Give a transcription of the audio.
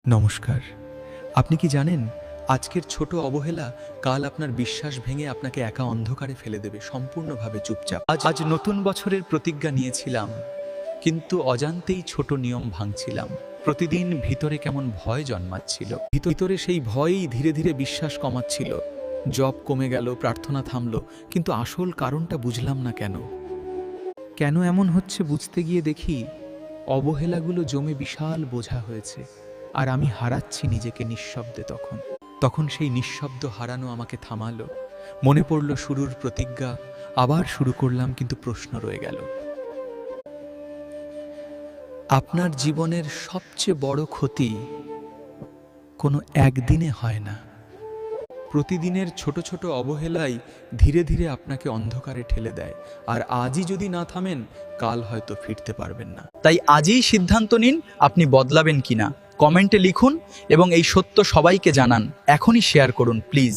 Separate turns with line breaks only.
নমস্কার। আপনি কি জানেন আজকের ছোট অবহেলা কাল আপনার বিশ্বাস ভেঙে আপনাকে একা অন্ধকারে ফেলে দেবে, সম্পূর্ণভাবে চুপচাপ। আজ নতুন বছরের প্রতিজ্ঞা নিয়েছিলাম, কিন্তু অজান্তেই ছোট নিয়ম ভাঙছিলাম। প্রতিদিন ভিতরে কেমন ভয় জন্মাচ্ছিল, ভিতরে সেই ভয়ই ধীরে ধীরে বিশ্বাস কমাচ্ছিল। জপ কমে গেল, প্রার্থনা থামলো, কিন্তু আসল কারণটা বুঝলাম না। কেন এমন হচ্ছে বুঝতে গিয়ে দেখি অবহেলাগুলো জমে বিশাল বোঝা হয়েছে, আর আমি হারাচ্ছি নিজেকে নিঃশব্দে। তখন সেই নিঃশব্দ হারানো আমাকে থামালো। মনে পড়ল শুরুর প্রতিজ্ঞা, আবার শুরু করলাম, কিন্তু প্রশ্ন রয়ে গেল। আপনার জীবনের সবচেয়ে বড় ক্ষতি কোনো একদিনে হয় না। প্রতিদিনের ছোট ছোট অবহেলাই ধীরে ধীরে আপনাকে অন্ধকারে ঠেলে দেয়, আর আজই যদি না থামেন, কাল হয়তো ফিরতে পারবেন না।
তাই আজই সিদ্ধান্ত নিন আপনি বদলাবেন কিনা। কমেন্টে লিখুন এবং এই সত্য সবাইকে জানান। এখনই শেয়ার করুন প্লিজ।